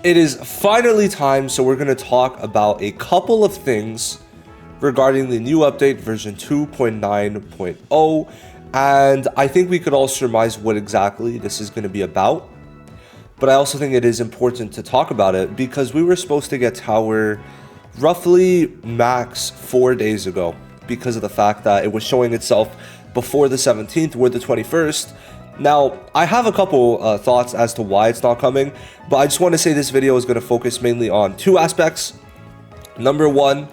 It is finally time, so we're going to talk about a couple of things regarding the new update version 2.9.0, and I think we could all surmise what exactly this is going to be about. But I also think it is important to talk about it because we were supposed to get Tower roughly max 4 days ago because of the fact that it was showing itself before the 17th or the 21st. Now, I have a couple thoughts as to why it's not coming, but I just want to say this video is going to focus mainly on two aspects. Number one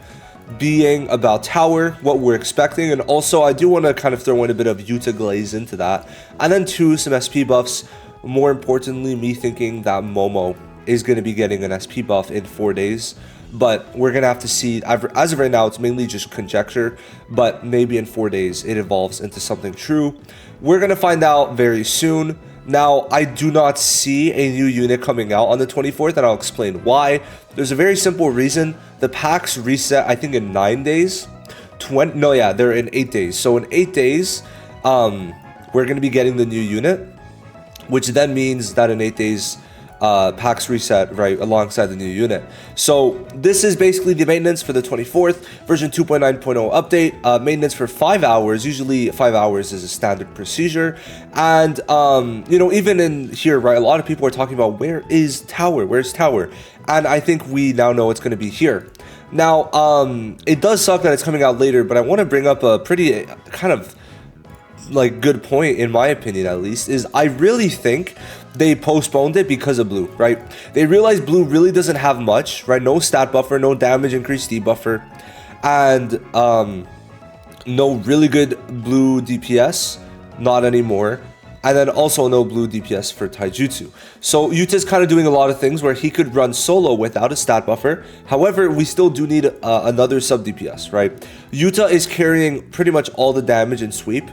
being about Tower, what we're expecting, and also I do want to kind of throw in a bit of Yuta glaze into that. And then two, some SP buffs. More importantly, me thinking that Momo is going to be getting an SP buff in 4 days. But we're going to have to see. As of right now, it's mainly just conjecture, but maybe in 4 days it evolves into something true. We're going to find out very soon. Now, I do not see a new unit coming out on the 24th, and I'll explain why. There's a very simple reason. The packs reset, I think, in 9 days. They're in 8 days. So in 8 days, we're going to be getting the new unit, which then means that in 8 days, packs reset right alongside the new unit. So this is basically the maintenance for the 24th version 2.9.0 update. Maintenance for 5 hours. Usually 5 hours is a standard procedure. And even in here, right, a lot of people are talking about where is Tower? Where's Tower? And I think we now know it's going to be here. Now, it does suck that it's coming out later, but I want to bring up a pretty kind of like good point, in my opinion at least, is I really think they postponed it because of blue, right? They realized blue really doesn't have much, right? No stat buffer, no damage increase debuffer, and no really good blue DPS, not anymore, and then also no blue DPS for Taijutsu. So Yuta's kind of doing a lot of things where he could run solo without a stat buffer. However, we still do need another sub DPS, right? Yuta is carrying pretty much all the damage in sweep.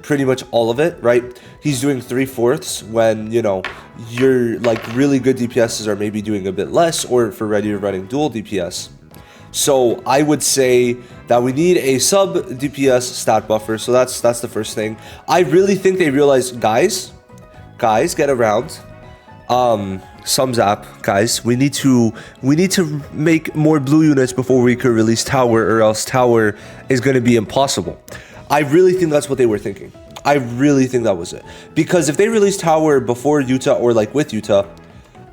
Pretty much all of it, right? He's doing 3/4 when, your like really good DPSs are maybe doing a bit less, or for ready, you're running dual DPS. So I would say that we need a sub DPS stat buffer. So that's the first thing. I really think they realized, guys, get around. Sums up, guys. We need to make more blue units before we could release Tower, or else Tower is going to be impossible. I really think that's what they were thinking. I really think that was it. Because if they released Tower before Yuta or like with Yuta,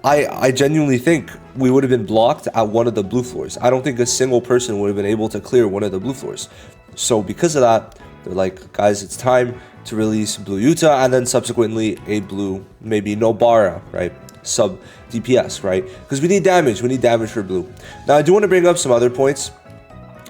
I genuinely think we would have been blocked at one of the blue floors. I don't think a single person would have been able to clear one of the blue floors. So because of that, they're like, guys, it's time to release blue Yuta, and then subsequently a blue, maybe Nobara, right? Sub DPS, right? Because we need damage. We need damage for blue. Now, I do want to bring up some other points.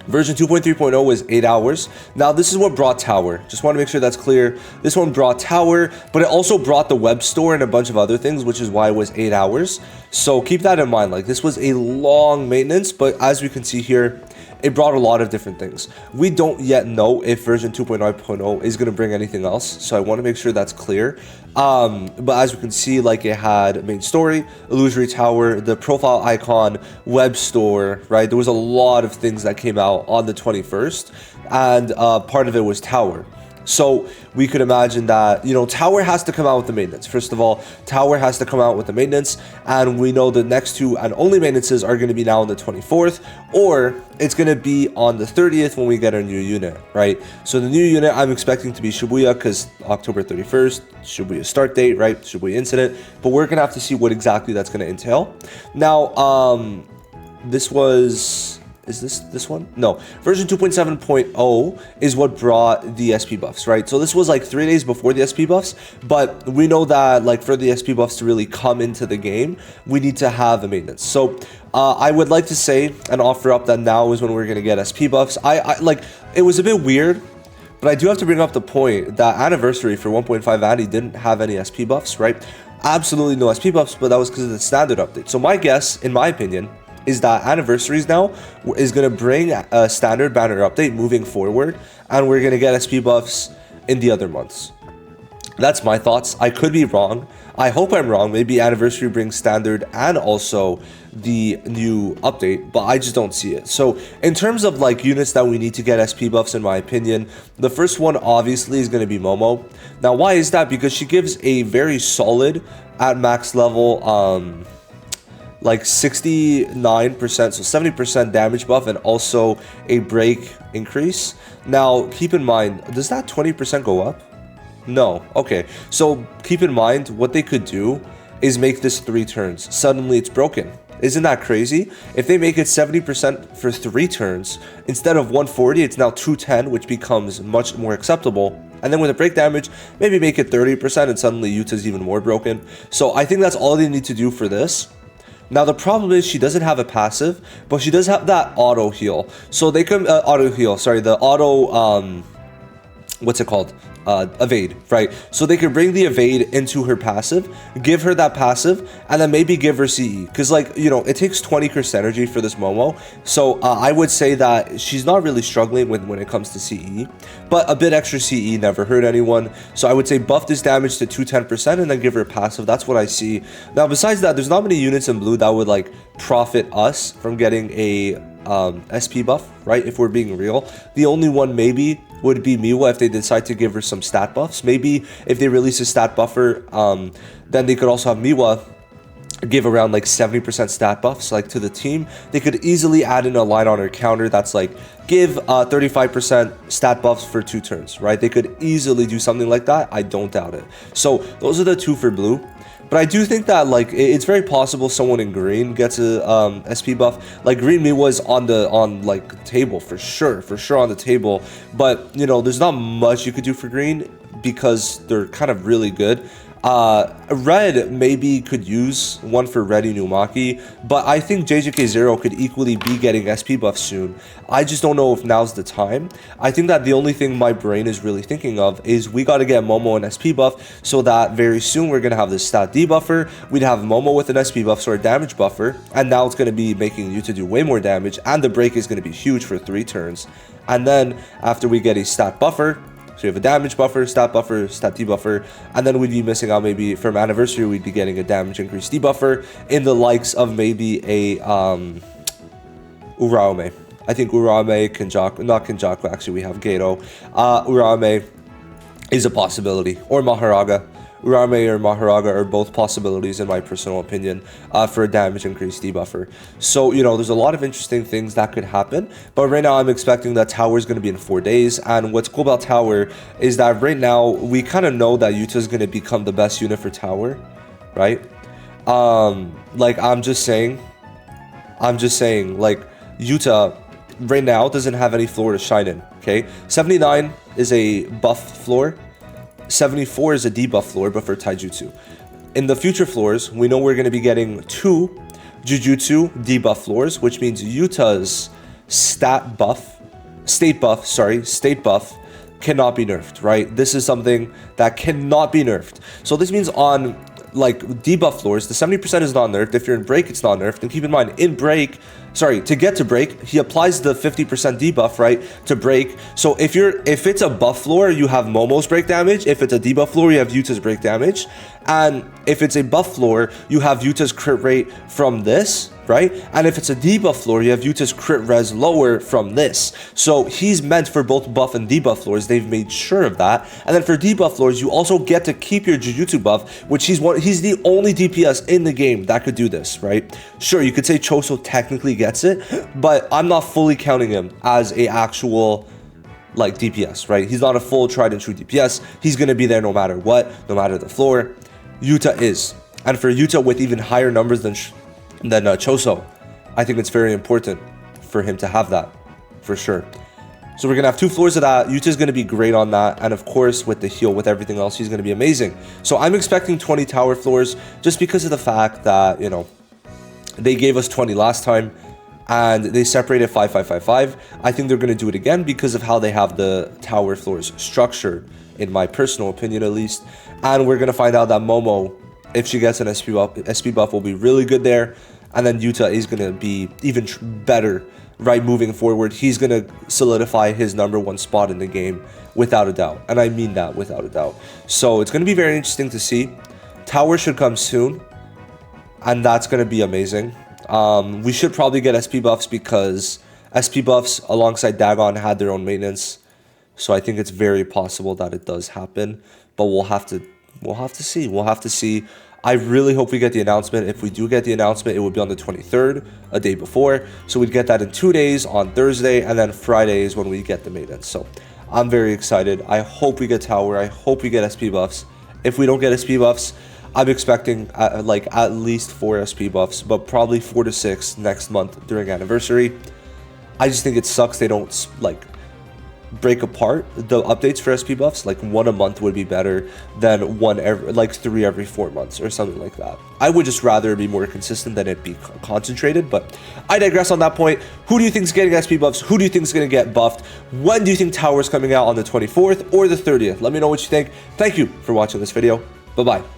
Version 2.3.0 was 8 hours. Now, this is what brought Tower. Just want to make sure that's clear. This one brought Tower, but it also brought the web store and a bunch of other things, which is why it was 8 hours. So keep that in mind. Like, this was a long maintenance, but as we can see here, it brought a lot of different things. We don't yet know if version 2.9.0 is going to bring anything else, so I want to make sure that's clear. But as we can see, like, it had main story, illusory tower, the profile icon, web store, right? There was a lot of things that came out on the 21st, and part of it was Tower. So we could imagine that, Tower has to come out with the maintenance. First of all, Tower has to come out with the maintenance, and we know the next two and only maintenances are going to be now on the 24th, or it's going to be on the 30th when we get our new unit, right? So the new unit I'm expecting to be Shibuya, because October 31st, Shibuya start date, right? Shibuya incident, but we're going to have to see what exactly that's going to entail. Now, this was... Is this one? No. Version 2.7.0 is what brought the SP buffs, right? So this was like 3 days before the SP buffs, but we know that like for the SP buffs to really come into the game, we need to have the maintenance. So I would like to say and offer up that now is when we're going to get SP buffs. I like, it was a bit weird, but I do have to bring up the point that Anniversary for 1.5 Annie didn't have any SP buffs, right? Absolutely no SP buffs, but that was because of the standard update. So my guess, in my opinion, is that Anniversaries now is going to bring a standard banner update moving forward, and we're going to get SP buffs in the other months. That's my thoughts. I could be wrong. I hope I'm wrong. Maybe Anniversary brings standard and also the new update, but I just don't see it. So in terms of like units that we need to get SP buffs, in my opinion, the first one obviously is going to be Momo. Now, why is that? Because she gives a very solid at max level like 69%, so 70% damage buff, and also a break increase. Now, keep in mind, does that 20% go up? No. Okay, so keep in mind, what they could do is make this 3 turns. Suddenly it's broken. Isn't that crazy? If they make it 70% for 3 turns, instead of 140, it's now 210, which becomes much more acceptable. And then with the break damage, maybe make it 30%, and suddenly Yuta's even more broken. So I think that's all they need to do for this. Now the problem is she doesn't have a passive, but she does have that auto heal. So they can auto heal. Sorry, the auto what's it called? Evade, right? So they could bring the evade into her passive, give her that passive, and then maybe give her CE. Because, like, you know, it takes 20 energy for this Momo. So I would say that she's not really struggling when it comes to CE. But a bit extra CE never hurt anyone. So I would say buff this damage to 210% and then give her passive. That's what I see. Now, besides that, there's not many units in blue that would, like, profit us from getting a SP buff, right? If we're being real. The only one maybe would be Miwa if they decide to give her some stat buffs. Maybe if they release a stat buffer, then they could also have Miwa give around like 70% stat buffs like to the team. They could easily add in a line on her counter that's like give 35% stat buffs for 2 turns, right? They could easily do something like that. I don't doubt it. So those are the 2 for blue. But I do think that, like, it's very possible someone in green gets a SP buff. Like, green Miwa is on like table for sure on the table. But you know, there's not much you could do for green because they're kind of really good. Red maybe could use one for Ready Numaki, but I think JJK0 could equally be getting SP buff soon. I just don't know if now's the time. I think that the only thing my brain is really thinking of is we got to get Momo an SP buff so that very soon we're going to have this stat debuffer. We'd have Momo with an SP buff, so a damage buffer, and now it's going to be making you to do way more damage, and the break is going to be huge for 3 turns. And then after we get a stat buffer, so we have a damage buffer, stat debuffer, and then we'd be missing out maybe from anniversary, we'd be getting a damage increase debuffer in the likes of maybe a Uraume. I think Uraume, Kenjaku, not Kenjaku, actually we have Gato. Uraume is a possibility, or Maharaga. Uraume or Maharaga are both possibilities in my personal opinion for a damage increase debuffer. So, you know, there's a lot of interesting things that could happen, but right now I'm expecting that Tower is going to be in 4 days, and what's cool about Tower is that right now we kind of know that Yuta is going to become the best unit for Tower, right? Like, I'm just saying, like, Yuta right now doesn't have any floor to shine in, okay? 79 is a buff floor. 74 is a debuff floor, but for Taijutsu. In the future floors, we know we're going to be getting 2 Jujutsu debuff floors, which means Yuta's state buff cannot be nerfed, right? This is something that cannot be nerfed. So this means on, like, debuff floors, the 70% is not nerfed. If you're in break, it's not nerfed. And keep in mind, in break, to get to break, he applies the 50% debuff, right, to break. So if it's a buff floor, you have Momo's break damage. If it's a debuff floor, you have Yuta's break damage. And if it's a buff floor, you have Yuta's crit rate from this, right? And if it's a debuff floor, you have Yuta's crit res lower from this. So he's meant for both buff and debuff floors. They've made sure of that. And then for debuff floors, you also get to keep your Jujutsu buff, which he's the only DPS in the game that could do this, right? Sure, you could say Choso technically gets it, but I'm not fully counting him as a actual, like, DPS, right? He's not a full tried and true DPS. He's going to be there no matter what, no matter the floor. Yuta is. And for Yuta with even higher numbers than Choso, I think it's very important for him to have that, for sure. So we're going to have 2 floors of that. Yuta's going to be great on that. And of course, with the heal, with everything else, he's going to be amazing. So I'm expecting 20 tower floors just because of the fact that, you know, they gave us 20 last time and they separated 5-5-5-5. I think they're going to do it again because of how they have the tower floors structured, in my personal opinion at least. And we're going to find out that Momo, if she gets an SP buff, will be really good there. And then Yuta is going to be even better, right, moving forward. He's going to solidify his #1 spot in the game without a doubt. And I mean that without a doubt. So it's going to be very interesting to see. Tower should come soon, and that's going to be amazing. We should probably get SP buffs because SP buffs alongside Dagon had their own maintenance. So I think it's very possible that it does happen, but we'll have to see. We'll have to see. I really hope we get the announcement. If we do get the announcement, it would be on the 23rd, a day before. So we'd get that in 2 days on Thursday, and then Friday is when we get the maiden. So I'm very excited. I hope we get Tower. I hope we get SP buffs. If we don't get SP buffs, I'm expecting like at least 4 SP buffs, but probably 4 to 6 next month during anniversary. I just think it sucks they don't like break apart the updates for SP buffs. Like 1 a month would be better than 3 every 4 months or something like that. I would just rather it be more consistent than it be concentrated, but I digress on that point. Who do you think is getting SP buffs? Who do you think is going to get buffed? When do you think Tower's coming out, on the 24th or the 30th? Let me know what you think. Thank you for watching this video. Bye-bye.